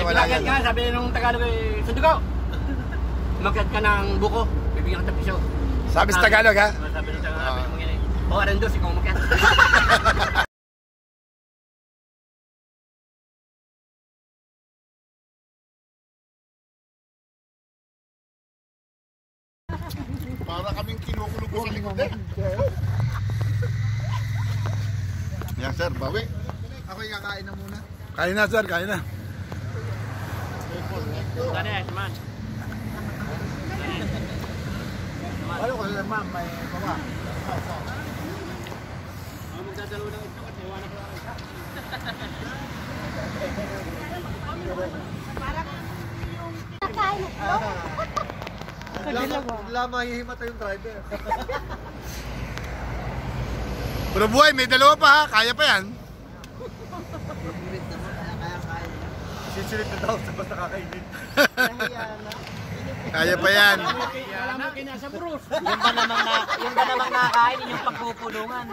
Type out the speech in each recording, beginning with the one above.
wala yan. Ka, sabi nung Tagalog eh, Sundugo, umakyat ka ng buko, bibigyan ka ng piso. Sabi sa Tagalog ha? Sabi nung Tagalog, bawaran dos, ikaw umakyat. Para kaming kinukulog sa likod eh. Yan sir, bawi. Ako yung kakain na muna. Kain na sir, kain na. Gani, man. Ano ko lang ma'am, may bawa. Magdadalo lang ito kasi iwanan ko lang. Parang yung nakain ito. Wala mahihimatay yung driver. Pero buhay, may dalawa pa ha, kaya pa yan. Sisilip na daw sa basta kakainin. Kaya pa yan. Alam mo kinasa Bruce. Yung ba namang nakakain yung pagpupulungan.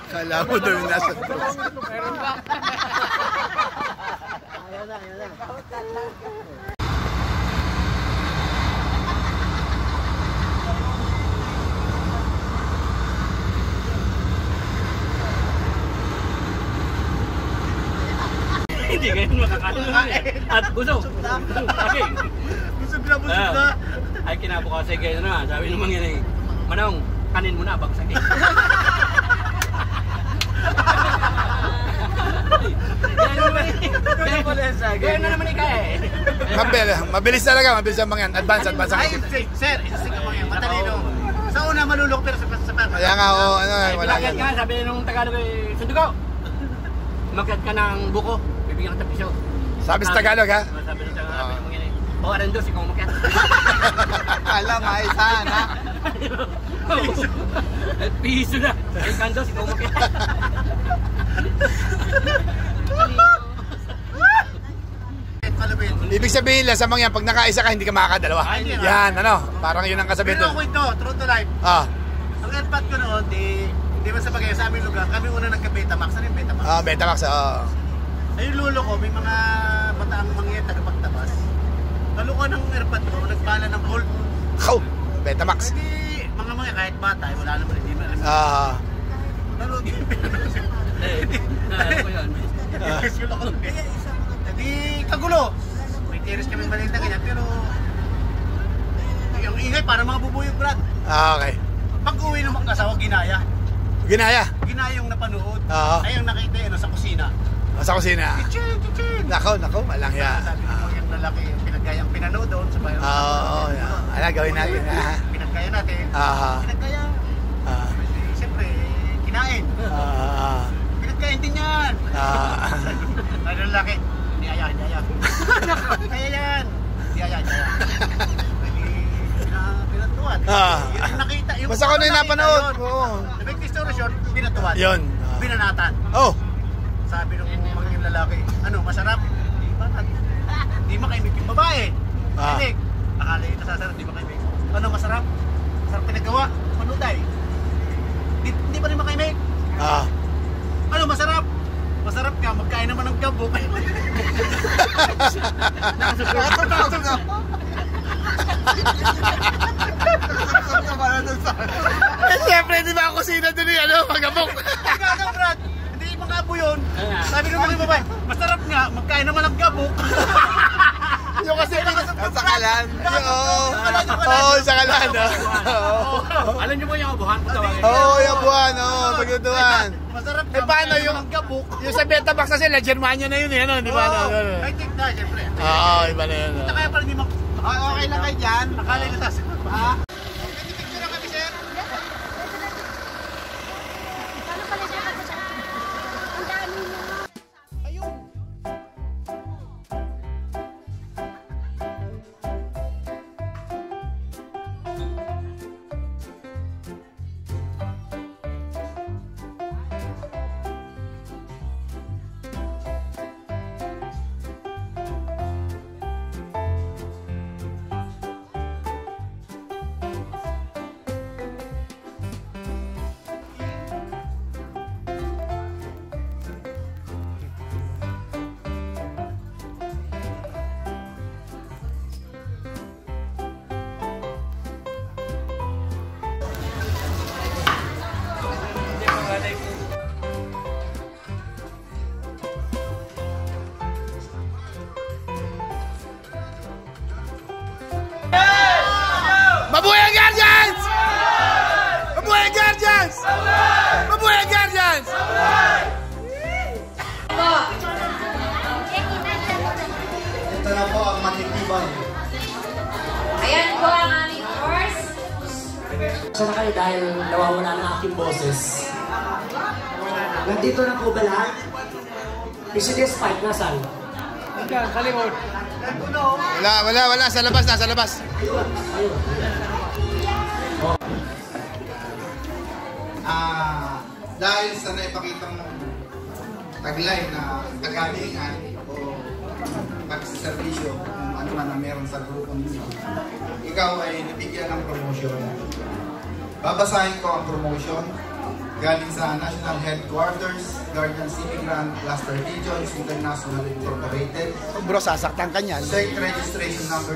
Kala mo daw yung nasa. Meron ba? Ayaw na. Hindi kayo makakain. At busog. Okay. Busog na, busog na. Ay kinabukasan kayo na. Sabi naman yan eh, Manong, kanin mo na, bagsak eh. Gaya na naman ikaw eh. Mabilis talaga, mabilis ang mga yan. Advance ang Ay, isip. sir, isasig ka mga yan. Matalino. Sa una malulok pero sa pag. Kaya nga, wala Umakyat yan. ka, sabi nung Tagalog eh, Sundugo, umakyat ka ng buko, bibigyan ka ng piso. Sabi sa Tagalog ha? Sabi nung Tagalog, bawaran dos, ikaw umakyat. Alam, ay sana. Piso na. Ay kandos, ikaw umakyat. Ibig sabihin lang sa mga yan, pag nakaisa ka, hindi ka makakadalawa. Yan, ano, parang yun ang kasabihin Pero doon. ako ito, true to life. Ang airpot ko noon, di ba sa bagay sa aming lugar, kami una nagka-Betamax. Ano yung Betamax? Betamax, Ay, yung lulo ko, may mga bataang mga tagapagtabas. Kalukuhan ng airpot ko, nagpala ng Bolt. Betamax. Hindi, mga kahit bata, wala naman, hindi mo alam. Lalo, Alam ko yun. Hindi, kagulo. May tiris kami maliit na ganyan, pero yung ingay, para mga bubuyog, Brad. Okay. Pag-uwi ng mga kasawa, ginaya. Ginaya? Ginaya yung napanood. Oo. Ay, yung nakita yun, sa kusina. Sa kusina. Chichin! Nako, walang ya. Sabi ko yung lalaki, pinagkayang pinanood doon sa bayan. Ano gawin natin ha? Pinagkaya natin. Pinagkaya. Siyempre, kinain. Pinagkain din yan. Ano lalaki? Hindi aya. Kaya yan. Hindi aya. Pinatuwad. Yung nakita. Basta ko na yung napanood. The big story short, pinatuwad. Yun. Binanatan. Sabi nung mga lalaki, ano, masarap? Di makaimik yung babae. Pinig. Akala yung nasasarap, di makaimik. Ano, masarap? Masarap pinagawa? Manuday. Di pa rin makaimik. Ano, masarap? Masarap ka, magkain naman ng gabok. Siyempre, di ba ako kusina doon yung magabok? Gagawin, Brad. Hindi mga apo yun. Sabi nung mga babae, masarap nga, magkain naman ng gabok. Yung kasi sa kalan. Sa kalan. Alam niyo ba yung abuhan ko tawagin? Yung buwan, pagduduan. Masarap nga, Paano magkain yung naman ng gabok. yung sa Betamax na sila, Germania na yun di ba? Ay, take na, syempre. Iba na yun. Kaya pala hindi okay lang kayo dyan. Akala yung nasasagot. Sana kayo dahil nawawala ng aking boses. Nandito na po ba lahat? PCDS 5, nasaan? Wala. Sa labas na, sa labas. Dahil sa naipakitang taglay na kagalingan o pagsiservisyo kung ano man na meron sa grupong dito, ikaw ay nabigyan ng promotion. Babasahin ko ang promotion galing sa National Headquarters, Guardian Immigrant Cluster Regions International Incorporated. Bro, sasaktan ka niyan. Sec registration number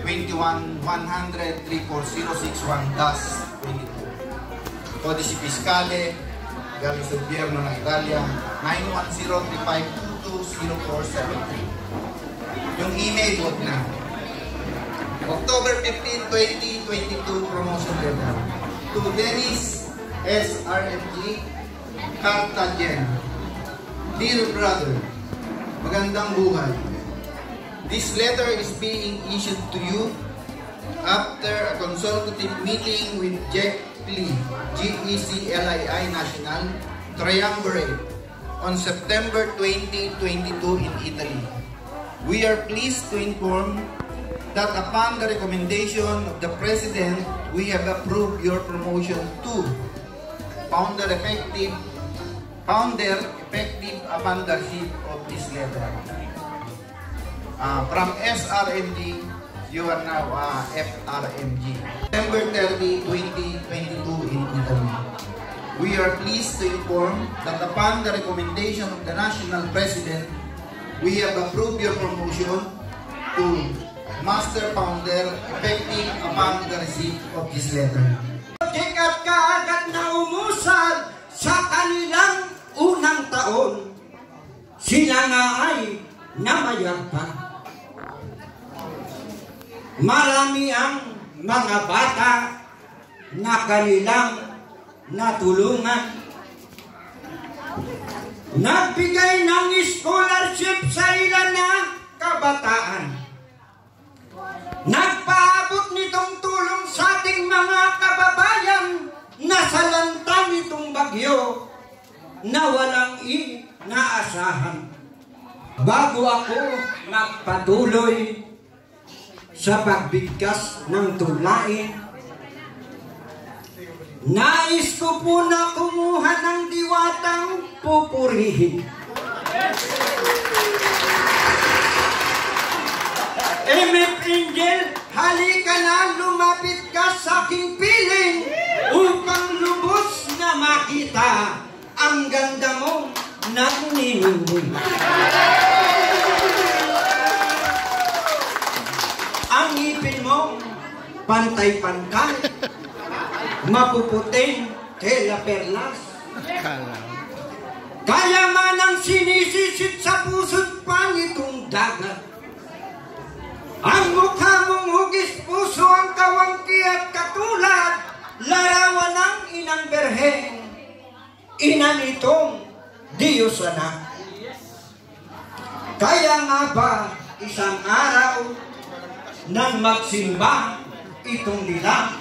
20-21-100-34061-22. Codice Fiscale, galing sa gobyerno ng Italia, 91035220473. Yung email, huwag na. October 15, 2022, promotion letter. To Dennis S. RMG, Cartagena. Dear brother, magandang buhay. This letter is being issued to you after a consultative meeting with Jack Lee, GECLII National Triumvirate on September 2022 in Italy. We are pleased to inform that upon the recommendation of the President, we have approved your promotion to founder effective upon the receipt of this letter. From SRMG, you are now FRMG. September 30, 2022 in Italy. We are pleased to inform that upon the recommendation of the National President, we have approved your promotion to Master Founder effective upon the receipt of this letter. At kaagad na umusad sa kanilang unang taon, sila nga ay namayagpag. Marami ang mga bata na kanilang natulungan. Nagbigay ng scholarship sa ilan na kabataan. Nagpaabot nitong tulong sa ating mga kababayan na salanta nitong bagyo na walang inaasahan. Bago ako magpatuloy sa pagbigkas ng tulain, nais ko po na kumuha ng diwatang pupurihin. MF Angel, halika na, lumapit ka sa aking piling upang lubos na makita ang ganda mo ng ninunoy. Ang ngipin mo, pantay-pantay, mapuputing tela perlas. Kaya man ang sinisisit sa puso't pangitong dagat. Ang mukha mong hugis puso ang kawangki at katulad, larawan ng inang berhen, ina nitong Diyos anak. Kaya nga ba isang araw nang magsimba itong nila,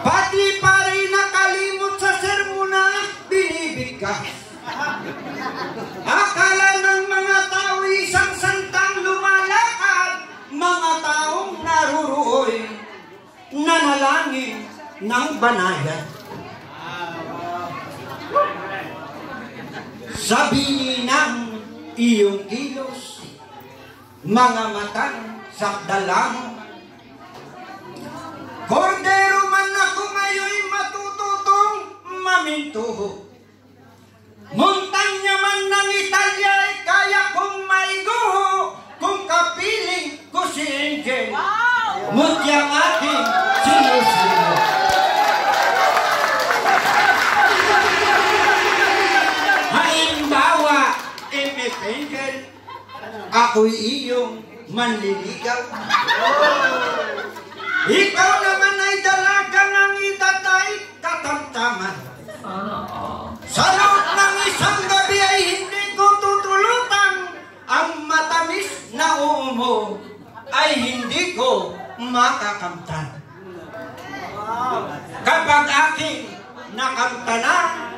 pati pa rin nakalimot sa sermona binibigkas. Akala ng mga tao isang santang lumalakad, mga taong naruruoy, nanalangin ng banayan. Sabihin ng iyong kilos, mga matang sakdalang. Kordero man ako ngayon matututong mamintuho. Montanya man ng Italia ay kaya kong maiguho kung kapiling ko si Angel. Mutyang aking sinusulo. Halimbawa, MF Angel, ako'y iyong manliligaw. Ikaw naman ay dalagang ang edad ay katamtaman. Sa loob ng isang gabi ay hindi ko tutulutan. Ang matamis na umo ay hindi ko makakamtan. aking nakamtanan,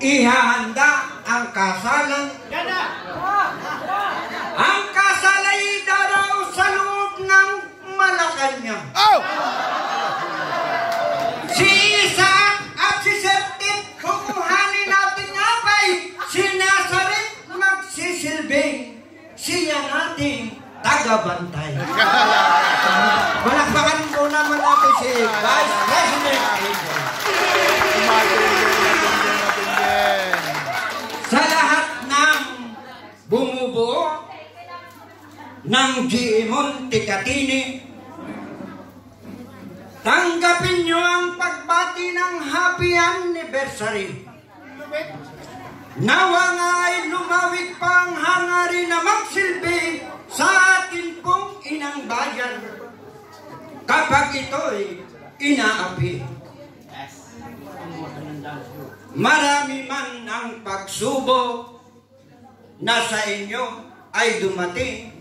ihahanda ang kasalan. Ang kasal ay daraw sa loob ng Malacanang. Oh! Si Isaac at si Septim, kukuhanin natin nga ba'y si Nazaret magsisilbing siya nating tagabantay. Malakpakan po naman natin si Vice President Angel. Sa lahat ng bumubuo ng G. Montecatini, tanggapin nyo ang pagbati ng happy anniversary. Nawa nga ay lumawig pa ang hangarin na magsilbi sa atin pong inang bayan kapag ito'y inaapi. Marami man ang pagsubok na sa inyo ay dumating.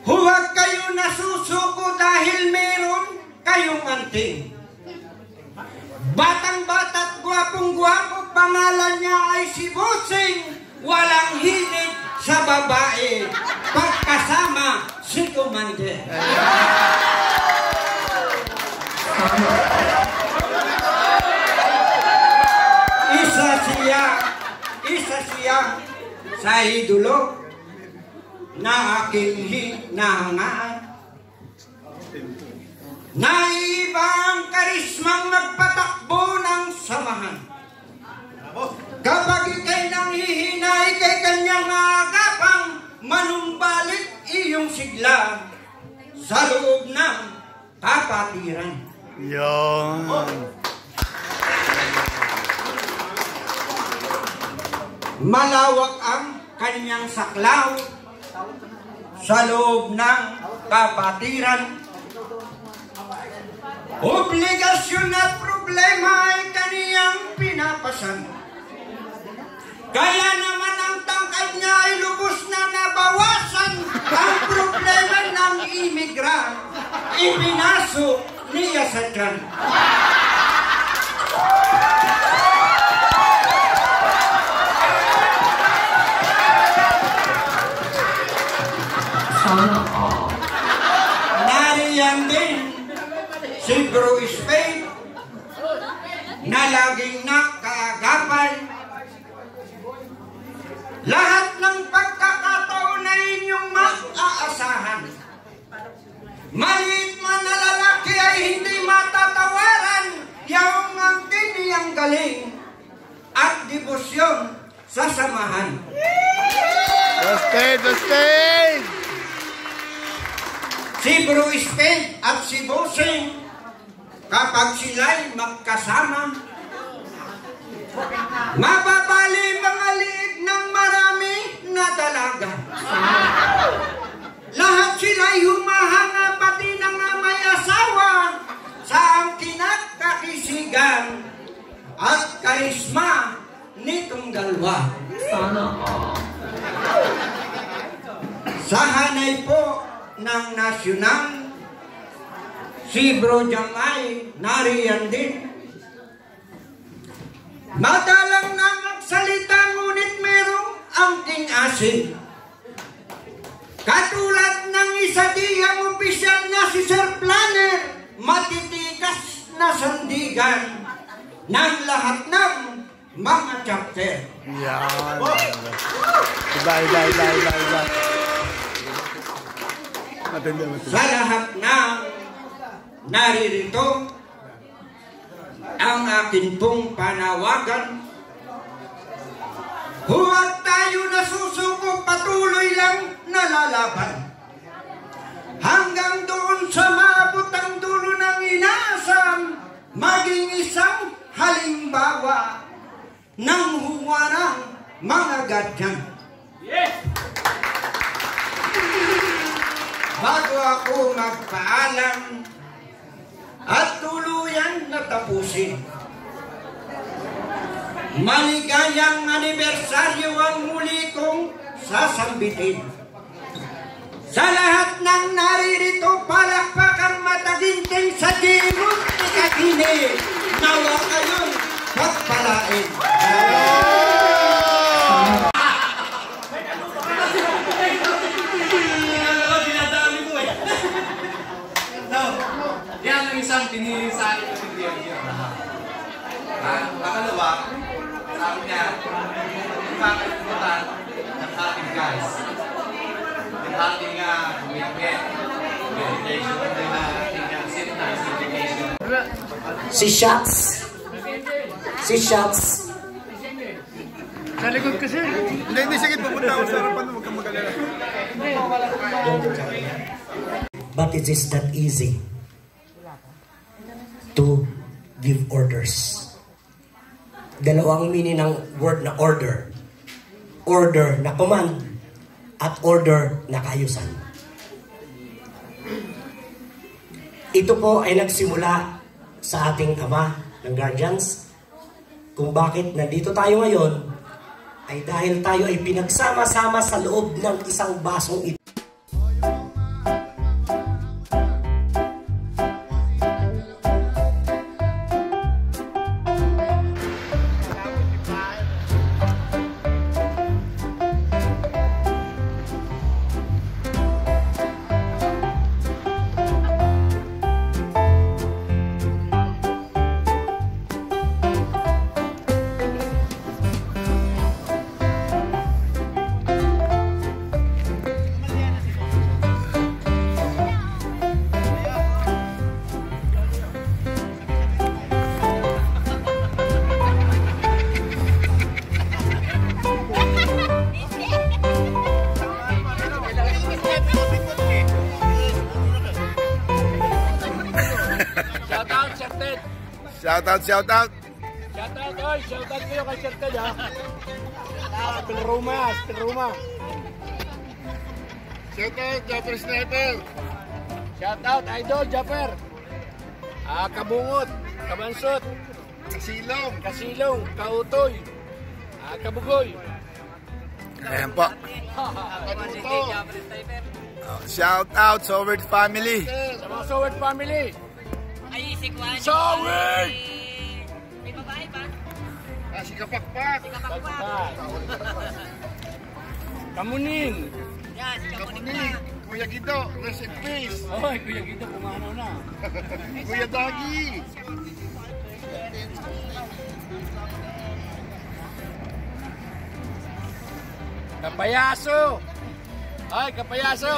Huwag kayo nasusuko dahil meron kayong anting. Batang-bata't gwapong-gwapo, pangalan niya ay si Bossing. Walang hilig sa babae, pagkasama si Commander. Isa siya sa idolo na aking hinahangaan. Naiiba ang karismang magpatakbo ng samahan. Kapag ikay nanghihina, ikay kanyang agapang manumbalik iyong sigla sa loob ng kapatiran. Yan. Malawak ang kanyang saklaw sa loob ng kapatiran. Obligasyon at problema ay kaniyang pinapasan. Kaya naman ang tangkad niya ay lubos na nabawasan. Ang problema ng imigran, ipinasok niya sa tiyan. Nariyan din si Bro Spade na laging nakaagapan. Lahat ng pagkakataon na inyong maaasahan. Maliit man na lalaki ay hindi matatawaran. Yaong ang tiniyang galing at debosyon sa samahan. Busted! Si Bro Spade at si Bossing, kapag sila'y magkasama, mababali mga liig ng marami na dalaga. Lahat sila'y humahanga, pati na nga may asawa sa ang kinakakisigan at karisma nitong dalawa. Sa hanay po ng nasyonal, si Bro Jamay nariyan din. Madalang na magsalita ngunit merong angking asin. Katulad ng isa diyang opisyal na si Sir Planner, matitikas na sandigan ng lahat ng mga chapter. Yan. Iba. Sa lahat ng naririto, ang akin pong panawagan, huwag tayo nasusuko, patuloy lang nalalaban. Hanggang doon sa maabot ang dulo ng inaasam, maging isang halimbawa ng huwarang mga gadyang. Bago ako magpaalam at tuluyan na tapusin, maligayang anibersaryo ang muli kong sasambitin. Sa lahat ng naririto, palakpakang mataginting sa G. Montecatini. ini. Nawa kayong pagpalain. Yan ang isang pinili sa akin ng Diego. Pangalawa, sabi niya, yung kakalimutan ng ating guys. Yung ating commitment, dedication, yung ating dedication. Si Shots. Si Shots. Sa likod kasi. Hindi, sige, pupunta ako sa harapan mo, huwag kang mag-alala. But it is not easy to give orders. Dalawang meaning ng word na order. Order na command at order na kaayusan. Ito po ay nagsimula sa ating ama ng guardians. Kung bakit nandito tayo ngayon ay dahil tayo ay pinagsama-sama sa loob ng isang basong ito. Shout out, shout out. Shoutout, oy! Shoutout kayo kay Sir Ted, ha? Pilruma. Shout out, Japper Sniper. Shoutout, Idol, Japper. Kabungot, Kabansot, Kasilong, Kautoy, Kabugoy. Ayan po. Shout out, Soward family. Sa mga Soward family. Ay, si Kwan. Soward! May babae ba? Si Kapakpak. Kamuning. Yan, si Kamuning. Kuya Guido, rest in peace. Oy, Kuya Guido, pumanaw na. Kuya Dagi. Kapayaso! Ay, Kapayaso!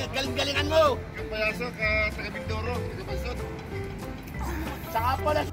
Galing-galingan mo! Kapayaso ka taga Mindoro, taga Bansod. Saka pala